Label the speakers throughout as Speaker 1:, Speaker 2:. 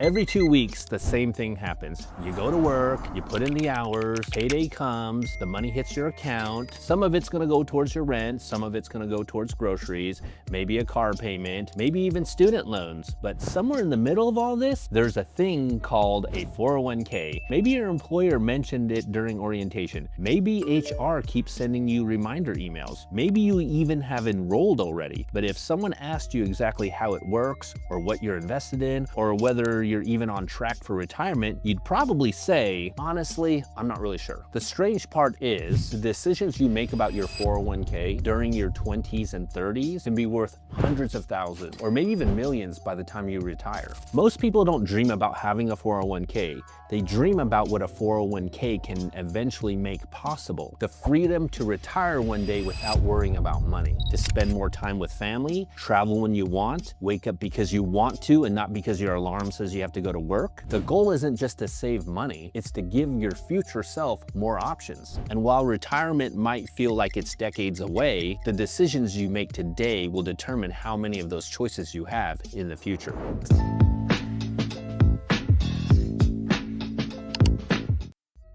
Speaker 1: Every 2 weeks, the same thing happens. You go to work, you put in the hours, payday comes, the money hits your account. Some of it's gonna go towards your rent, some of it's gonna go towards groceries, maybe a car payment, maybe even student loans. But somewhere in the middle of all this, there's a thing called a 401k. Maybe your employer mentioned it during orientation. Maybe HR keeps sending you reminder emails. Maybe you even have enrolled already. But if someone asked you exactly how it works, or what you're invested in, or whether you're even on track for retirement, you'd probably say, honestly, I'm not really sure. The strange part is the decisions you make about your 401k during your 20s and 30s can be worth hundreds of thousands or maybe even millions by the time you retire. Most people don't dream about having a 401k. They dream about what a 401k can eventually make possible. The freedom to retire one day without worrying about money, to spend more time with family, travel when you want, wake up because you want to and not because your alarm says you have to go to work. The goal isn't just to save money, it's to give your future self more options. And while retirement might feel like it's decades away, the decisions you make today will determine how many of those choices you have in the future.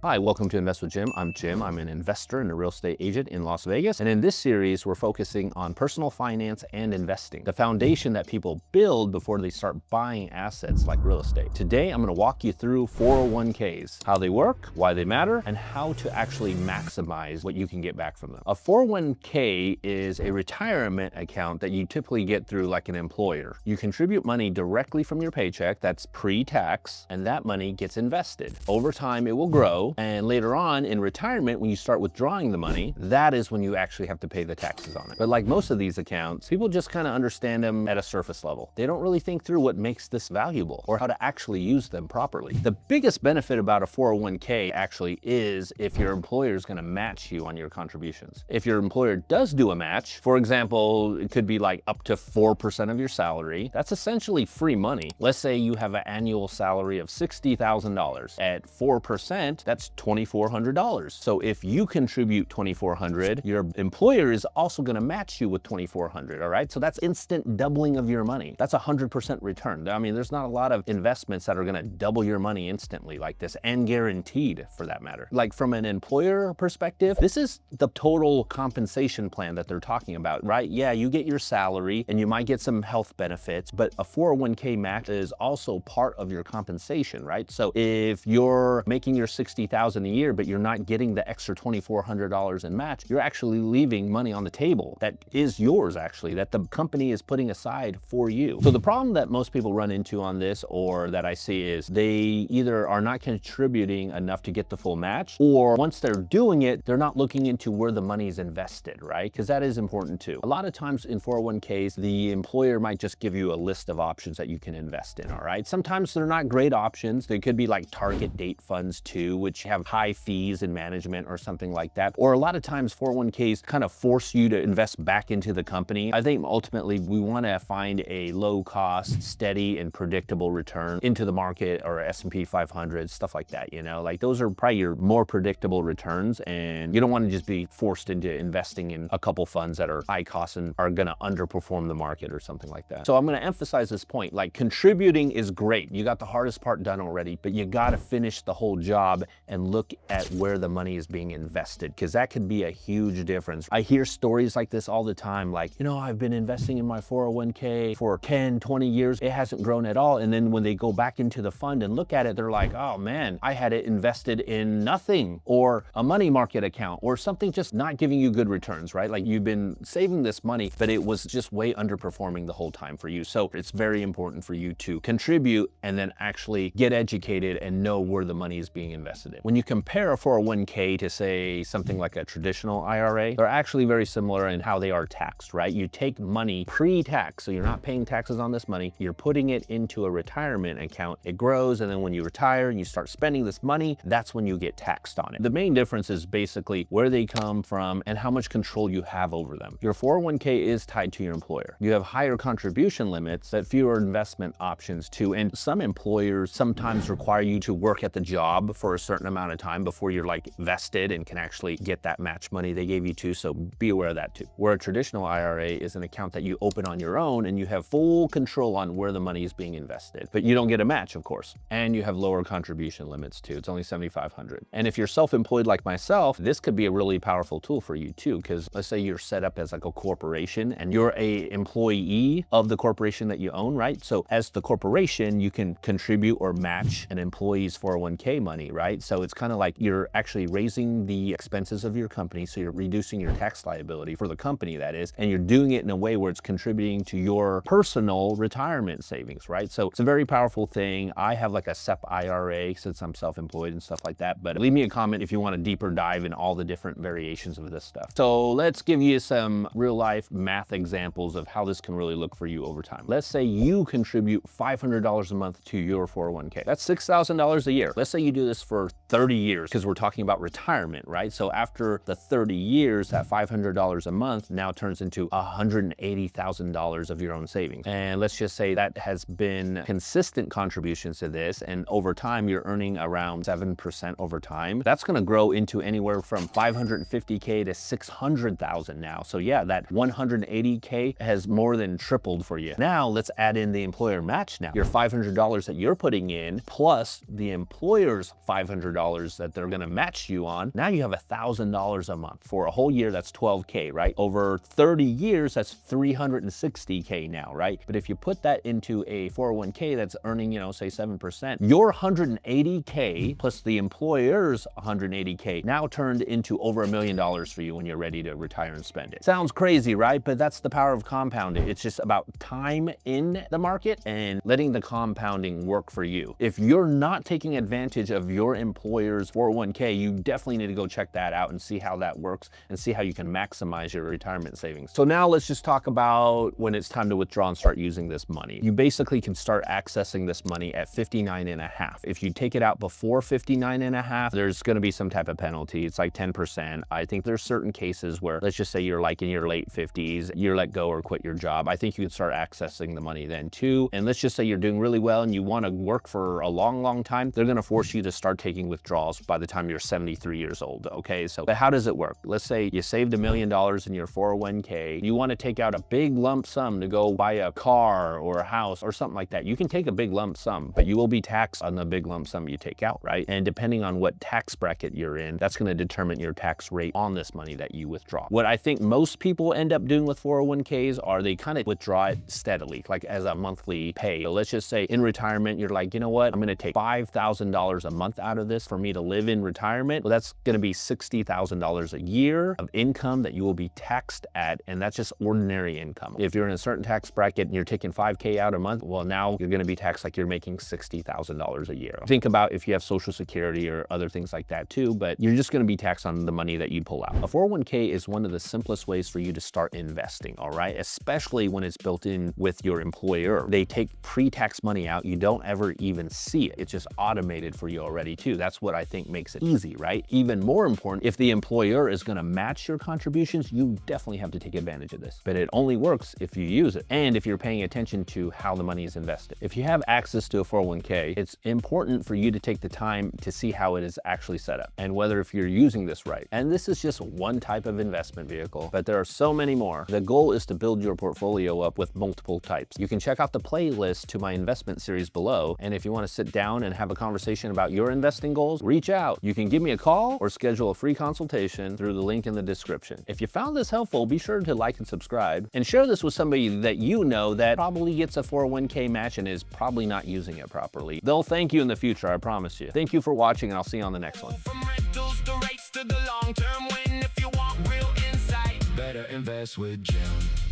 Speaker 1: Hi, welcome to Invest with Jim. I'm Jim. I'm an investor and a real estate agent in Las Vegas. And in this series, we're focusing on personal finance and investing, the foundation that people build before they start buying assets like real estate. Today, I'm going to walk you through 401ks, how they work, why they matter, and how to actually maximize what you can get back from them. A 401k is a retirement account that you typically get through like an employer. You contribute money directly from your paycheck, that's pre-tax, and that money gets invested. Over time, it will grow. And later on in retirement, when you start withdrawing the money, that is when you actually have to pay the taxes on it. But like most of these accounts, people just kind of understand them at a surface level. They don't really think through what makes this valuable or how to actually use them properly. The biggest benefit about a 401k actually is if your employer is going to match you on your contributions. If your employer does do a match, for example, it could be like up to 4% of your salary, that's essentially free money. Let's say you have an annual salary of $60,000. At 4%, that's $2,400. So if you contribute $2,400, your employer is also going to match you with $2,400. All right. So that's instant doubling of your money. That's 100% return. I mean, there's not a lot of investments that are going to double your money instantly like this, and guaranteed for that matter. Like from an employer perspective, this is the total compensation plan that they're talking about, right? Yeah, you get your salary and you might get some health benefits, but a 401k match is also part of your compensation, right? So if you're making your $60,000 a year, but you're not getting the extra $2,400 in match, you're actually leaving money on the table that is yours actually, that the company is putting aside for you. So the problem that most people run into on this, or that I see, is they either are not contributing enough to get the full match, or once they're doing it, they're not looking into where the money is invested, right? Because that is important too. A lot of times in 401ks, the employer might just give you a list of options that you can invest in, all right? Sometimes they're not great options. They could be like target date funds too, which have high fees in management or something like that. Or a lot of times 401ks kind of force you to invest back into the company. I think ultimately we want to find a low cost, steady and predictable return into the market, or S&P 500, stuff like that, you know, like those are probably your more predictable returns, and you don't want to just be forced into investing in a couple funds that are high cost and are going to underperform the market or something like that. So I'm going to emphasize this point, like contributing is great. You got the hardest part done already, but you got to finish the whole job and look at where the money is being invested, because that could be a huge difference. I hear stories like this all the time, like, you know, I've been investing in my 401k for 10, 20 years. It hasn't grown at all. And then when they go back into the fund and look at it, they're like, oh man, I had it invested in nothing, or a money market account, or something just not giving you good returns, right? Like you've been saving this money, but it was just way underperforming the whole time for you. So it's very important for you to contribute and then actually get educated and know where the money is being invested in. When you compare a 401k to say something like a traditional IRA, they're actually very similar in how they are taxed, right? You take money pre-tax, so you're not paying taxes on this money, you're putting it into a retirement account, it grows, and then when you retire and you start spending this money, that's when you get taxed on it. The main difference is basically where they come from and how much control you have over them. Your 401k is tied to your employer. You have higher contribution limits, that fewer investment options too, and some employers sometimes require you to work at the job for a certain certain amount of time before you're like vested and can actually get that match money they gave you too. So be aware of that too. Where a traditional IRA is an account that you open on your own and you have full control on where the money is being invested, but you don't get a match, of course. And you have lower contribution limits too. It's only $7,500. And if you're self-employed like myself, this could be a really powerful tool for you too, because let's say you're set up as like a corporation and you're a employee of the corporation that you own, right? So as the corporation, you can contribute or match an employee's 401k money, right? So it's kind of like you're actually raising the expenses of your company, so you're reducing your tax liability for the company, that is, and you're doing it in a way where it's contributing to your personal retirement savings, right? So it's a very powerful thing. I have like a SEP IRA since I'm self-employed and stuff like that, but leave me a comment if you want a deeper dive in all the different variations of this stuff. So let's give you some real life math examples of how this can really look for you over time. Let's say you contribute $500 a month to your 401k. That's $6,000 a year. Let's say you do this for 30 years, because we're talking about retirement, right? So after the 30 years, that $500 a month now turns into $180,000 of your own savings. And let's just say that has been consistent contributions to this, and over time you're earning around 7% over time. That's going to grow into anywhere from $550K to $600,000 now. So yeah, that $180K has more than tripled for you. Now let's add in the employer match now. Your $500 that you're putting in plus the employer's $500 that they're going to match you on. Now you have $1,000 a month. For a whole year, that's $12K, right? Over 30 years, that's $360K now, right? But if you put that into a 401k that's earning, you know, say 7%, your $180K plus the employer's $180K now turned into over $1 million for you when you're ready to retire and spend it. Sounds crazy, right? But that's the power of compounding. It's just about time in the market and letting the compounding work for you. If you're not taking advantage of your employer's 401k, you definitely need to go check that out and see how that works and see how you can maximize your retirement savings. So now let's just talk about when it's time to withdraw and start using this money. You basically can start accessing this money at 59.5. If you take it out before 59.5, there's going to be some type of penalty. It's like 10%. I think there's certain cases where, let's just say you're like in your late 50s, you're let go or quit your job. I think you can start accessing the money then too. And let's just say you're doing really well and you want to work for a long, long time. They're going to force you to start taking withdrawals by the time you're 73 years old. Okay, so but how does it work? Let's say you saved $1 million in your 401k. You want to take out a big lump sum to go buy a car or a house or something like that. You can take a big lump sum, but you will be taxed on the big lump sum you take out, right? And depending on what tax bracket you're in, that's going to determine your tax rate on this money that you withdraw. What I think most people end up doing with 401ks are they kind of withdraw it steadily, like as a monthly pay. So let's just say in retirement, you're like, you know what? I'm going to take $5,000 a month out of this for me to live in retirement. Well, that's going to be $60,000 a year of income that you will be taxed at, and that's just ordinary income. If you're in a certain tax bracket and you're taking $5K out a month, well, now you're going to be taxed like you're making $60,000 a year. Think about if you have Social Security or other things like that too, but you're just going to be taxed on the money that you pull out. A 401k is one of the simplest ways for you to start investing, all right? Especially when it's built in with your employer. They take pre-tax money out. You don't ever even see it. It's just automated for you already too. That's what I think makes it easy, right? Even more important, if the employer is going to match your contributions, you definitely have to take advantage of this. But it only works if you use it and if you're paying attention to how the money is invested. If you have access to a 401k, it's important for you to take the time to see how it is actually set up and whether if you're using this right. And this is just one type of investment vehicle, but there are so many more. The goal is to build your portfolio up with multiple types. You can check out the playlist to my investment series below. And if you want to sit down and have a conversation about your investing goals, reach out. You can give me a call or schedule a free consultation through the link in the description. If you found this helpful, be sure to like and subscribe and share this with somebody that you know that probably gets a 401k match and is probably not using it properly. They'll thank you in the future, I promise you. Thank you for watching, and I'll see you on the next one. From rentals to rates to the long-term win. If you want real insight, better invest with Jim.